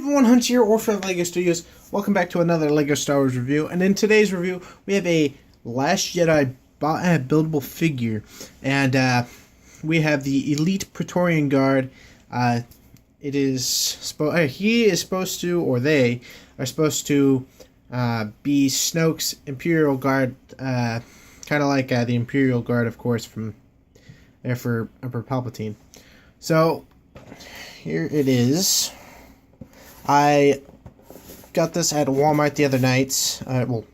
everyone, Hunt here, Orphan of LEGO Studios. Welcome back to another LEGO Star Wars review. And in today's review, we have a Last Jedi buildable figure. And we have the Elite Praetorian Guard. He is supposed to, or they are supposed to, be Snoke's Imperial Guard. Kind of like the Imperial Guard, of course, from there for Emperor Palpatine. So, here it is. I got this at Walmart the other night,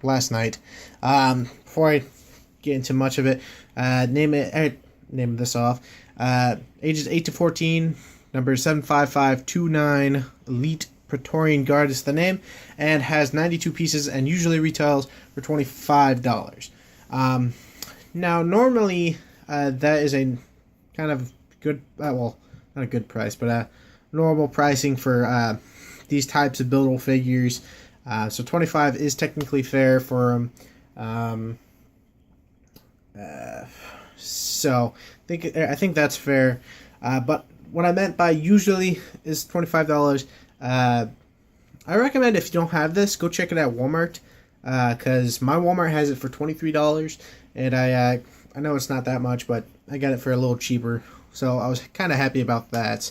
last night. Before I get into much of it, name this off. Ages 8 to 14, number 75529, Elite Praetorian Guard is the name, and has 92 pieces and usually retails for $25. Now, normally, that is a kind of good, not a good price, but normal pricing for these types of buildable figures. So $25 is technically fair for them. So I think that's fair. But what I meant by usually is $25. I recommend if you don't have this, go check it at Walmart. Because my Walmart has it for $23, and I know it's not that much, but I got it for a little cheaper. So I was kind of happy about that.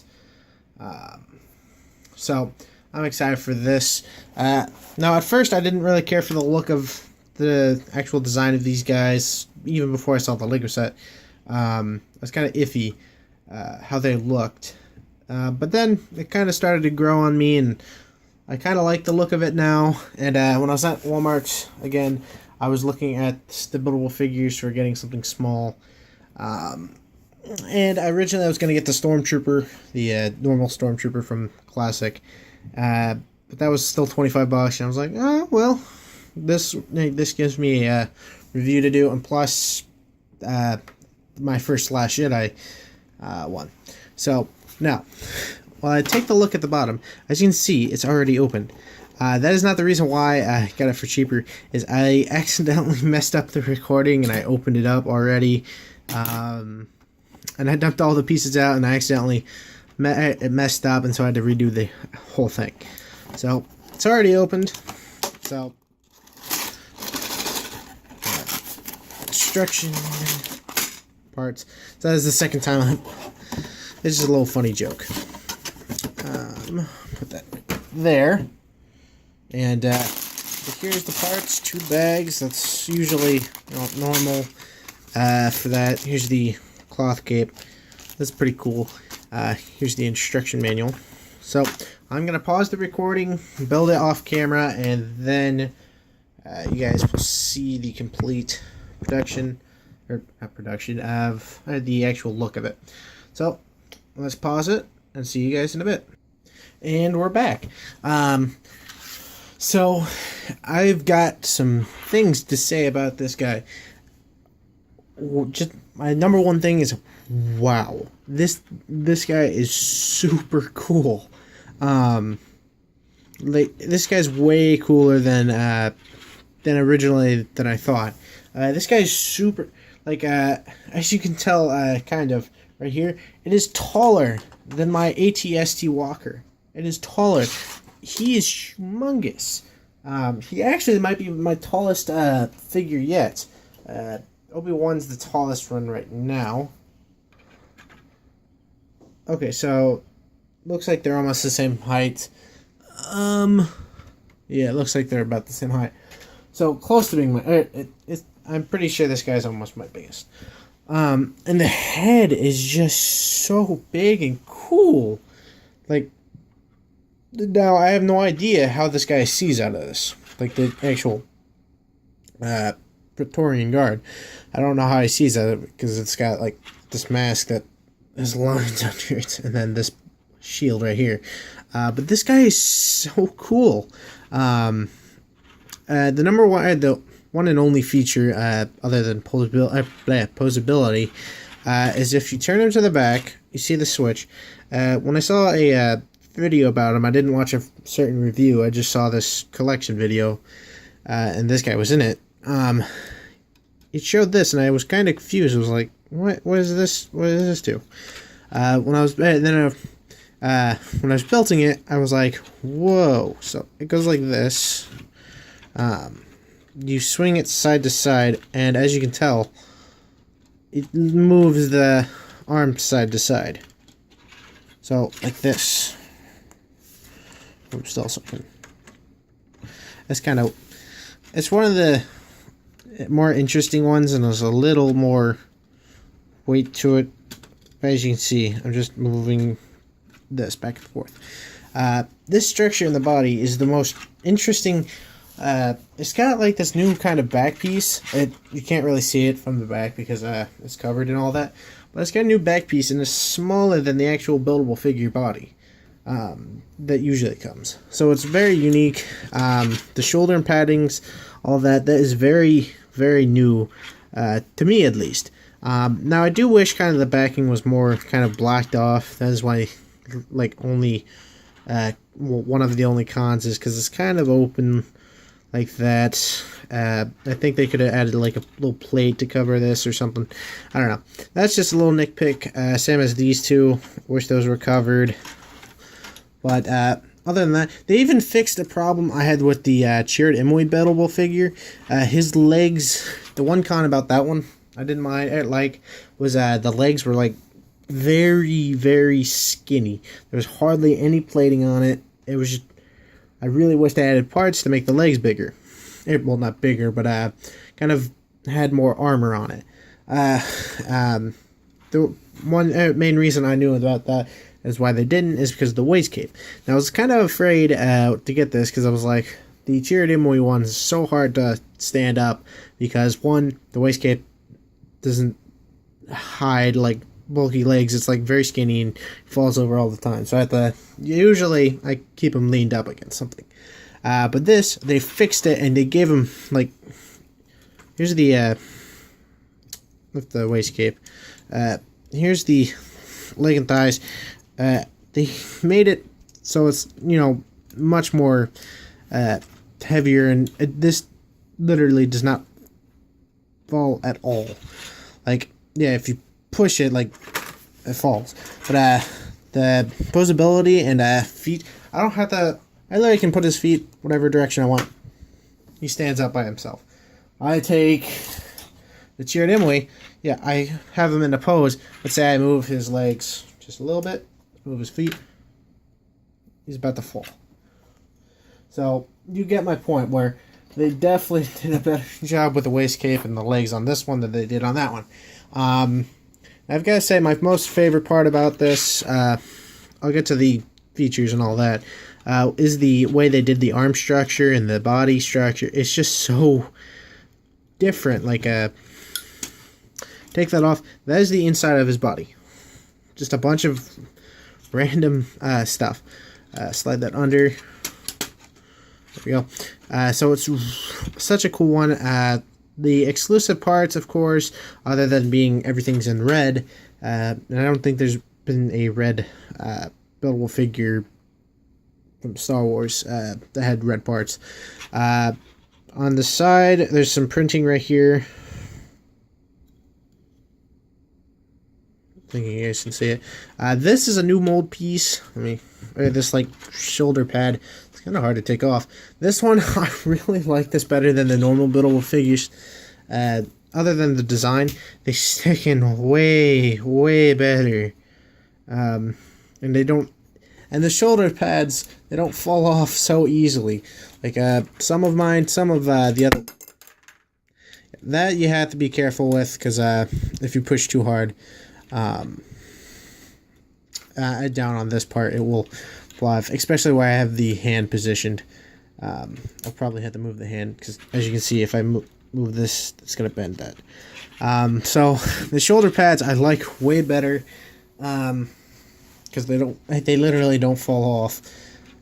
So I'm excited for this. Now, at first, I didn't really care for the look of the actual design of these guys, even before I saw the LEGO set. I was kind of iffy how they looked. But then it kind of started to grow on me, and I kind of like the look of it now. And when I was at Walmart, again, I was looking at the buildable figures for getting something small. And originally I was going to get the Stormtrooper, the normal Stormtrooper from Classic. But that was still $25, and I was like, oh, well, this gives me a review to do, and plus my first Last Jedi one. So, now, while I take the look at the bottom, as you can see, it's already open. That is not the reason why I got it for cheaper, is I accidentally messed up the recording, and I opened it up already, and I dumped all the pieces out, and I accidentally it messed up, and so I had to redo the whole thing. So, it's already opened. So, instruction parts. So that is the second time. This is a little funny joke. Put that there. And here's the parts. 2 bags. That's usually normal for that. Here's the cloth cape. That's pretty cool. Here's the instruction manual. So I'm going to pause the recording, build it off camera, and then you guys will see the complete production, or not production, of the actual look of it. So let's pause it and see you guys in a bit. And we're back. So I've got some things to say about this guy. Just my number one thing is, wow, this guy is super cool. This guy's way cooler than originally than I thought. This guy's super, as you can tell, kind of right here, it is taller than my AT-ST Walker. It is taller. He is humongous. He actually might be my tallest figure yet. Obi-Wan's the tallest one right now. Okay, so looks like they're almost the same height. Yeah, it looks like they're about the same height. So close to being my. I'm pretty sure this guy's almost my biggest. And the head is just so big and cool. Now I have no idea how this guy sees out of this. The actual Praetorian Guard. I don't know how he sees out of it, because it's got this mask that has lines under it, and then this shield right here. But this guy is so cool. The number one, the one and only feature, other than posability, is if you turn him to the back, you see the switch. When I saw a video about him, I didn't watch a certain review. I just saw this collection video, and this guy was in it. It showed this, and I was kind of confused. I was like, "What is this? What does this do?" When I was then when I was building it, I was like, whoa. So it goes like this. You swing it side to side, and as you can tell, it moves the arm side to side. So, like this. Oops, also can. That's kind of. It's one of the more interesting ones, and there's a little more weight to it. As you can see, I'm just moving this back and forth. This structure in the body is the most interesting. It's got like this new kind of back piece. You can't really see it from the back because it's covered and all that. But it's got a new back piece, and it's smaller than the actual buildable figure body that usually comes. So it's very unique. The shoulder and paddings, all that is very, very new, to me at least. Now I do wish kind of the backing was more kind of blocked off. That is why, like, only one of the only cons is because it's kind of open like that. I think they could have added like a little plate to cover this or something. I don't know. That's just a little nitpick. Same as these two. Wish those were covered. But other than that, they even fixed a problem I had with the Chirrut Imwe buildable figure. His legs, the one con about that one I didn't mind, was the legs were like very, very skinny. There was hardly any plating on it. It was just, I really wish they added parts to make the legs bigger. Well, not bigger, but kind of had more armor on it. The one main reason I knew about that is why they didn't is because of the waist cape. Now, I was kind of afraid to get this because I was like, the Chirrut Imwe one is so hard to stand up because, one, the waist cape doesn't hide like bulky legs. It's like very skinny and falls over all the time. So usually I keep them leaned up against something. But this, they fixed it and they gave them like, here's the with the waist cape. Here's the leg and thighs. They made it so it's, much more heavier, and this literally does not fall at all. Like, yeah, if you push it, like, it falls. But the posability and feet, I literally can put his feet whatever direction I want. He stands up by himself. I take the Chirrut Imwe, yeah, I have him in a pose. Let's say I move his legs just a little bit, move his feet, he's about to fall. So, you get my point, where they definitely did a better job with the waist cape and the legs on this one than they did on that one. I've got to say, my most favorite part about this, I'll get to the features and all that, is the way they did the arm structure and the body structure. It's just so different. Like, take that off. That is the inside of his body. Just a bunch of random stuff. Slide that under. There we go. So it's such a cool one. The exclusive parts, of course, other than being everything's in red, and I don't think there's been a red buildable figure from Star Wars that had red parts. On the side, there's some printing right here. I think you guys can see it. This is a new mold piece. This like shoulder pad. It's kind of hard to take off. This one, I really like this better than the normal buildable figures. Other than the design, they stick in way, way better. And they don't. And the shoulder pads, they don't fall off so easily. Like some of mine, some of the other. That you have to be careful with, because if you push too hard. Down on this part, it will fly off, especially where I have the hand positioned. I'll probably have to move the hand, because as you can see, if I move this, it's going to bend that. So the shoulder pads I like way better, because they literally don't fall off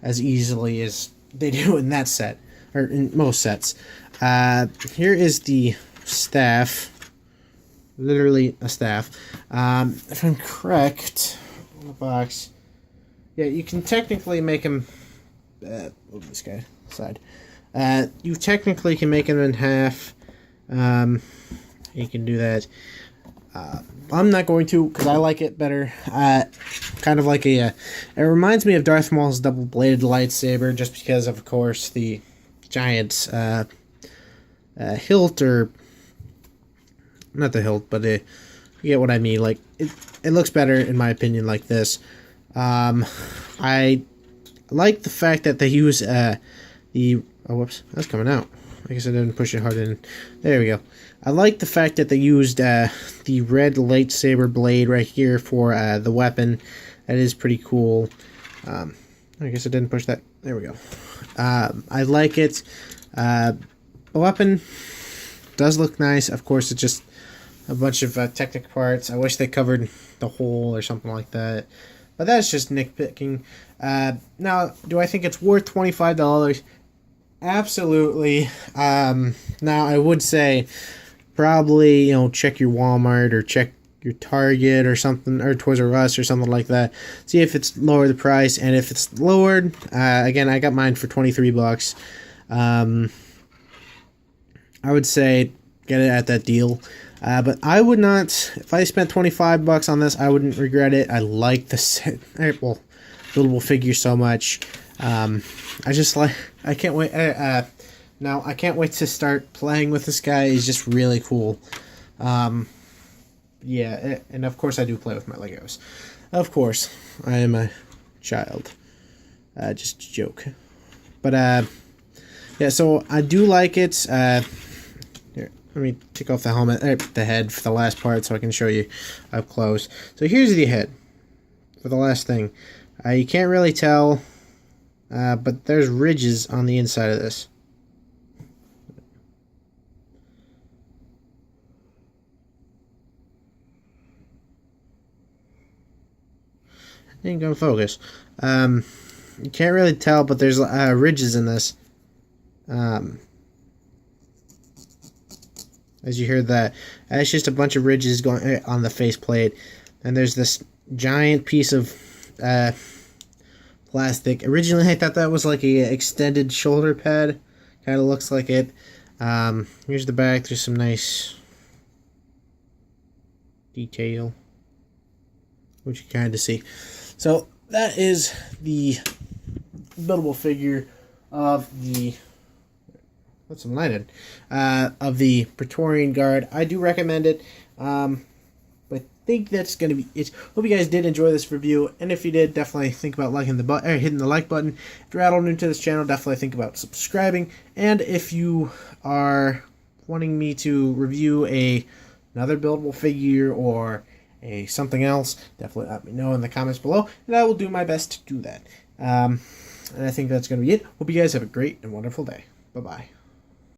as easily as they do in that set, or in most sets. Here is the staff. Literally a staff. If I'm correct, on the box, yeah, you can technically make him. Move this guy aside. You technically can make him in half. You can do that. I'm not going to because I like it better. Kind of like it reminds me of Darth Maul's double-bladed lightsaber, just because, of course, the giant hilt, or not the hilt, but you get what I mean. Like it looks better in my opinion like this. I like the fact that they use the whoops, that's coming out. I guess I didn't push it hard in. There we go. I like the fact that they used the red lightsaber blade right here for the weapon. That is pretty cool. I guess I didn't push that. There we go. I like it. The weapon does look nice. Of course, it's just a bunch of technical parts. I wish they covered the hole or something like that. But that's just nitpicking. Now, do I think it's worth $25? Absolutely. Now, I would say probably, check your Walmart or check your Target or something, or Toys R Us or something like that. See if it's lower the price, and if it's lowered, again, I got mine for $23. I would say get it at that deal. But I would not, if I spent $25 on this, I wouldn't regret it. I like the set, buildable figure so much. I just like, I can't wait. Now, I can't wait to start playing with this guy. He's just really cool. Yeah, and of course I do play with my Legos. Of course, I am a child. Just a joke. But, yeah, so I do like it. Here, let me take off the helmet, the head for the last part so I can show you up close. So here's the head for the last thing. You can't really tell, but there's ridges on the inside of this. Ain't gonna focus. You can't really tell, but there's ridges in this. As you hear that, it's just a bunch of ridges going on the faceplate, and there's this giant piece of plastic. Originally, I thought that was like a extended shoulder pad. Kind of looks like it. Here's the back. There's some nice detail, which you kind of see. So that is the buildable figure of the, what's some light in, of the Praetorian Guard. I do recommend it. But I think that's going to be it. Hope you guys did enjoy this review, and if you did, definitely think about liking the button, or hitting the like button. If you're new to this channel, definitely think about subscribing. And if you are wanting me to review another buildable figure or something else, definitely let me know in the comments below, and I will do my best to do that. And I think that's going to be it. Hope you guys have a great and wonderful day. Bye-bye.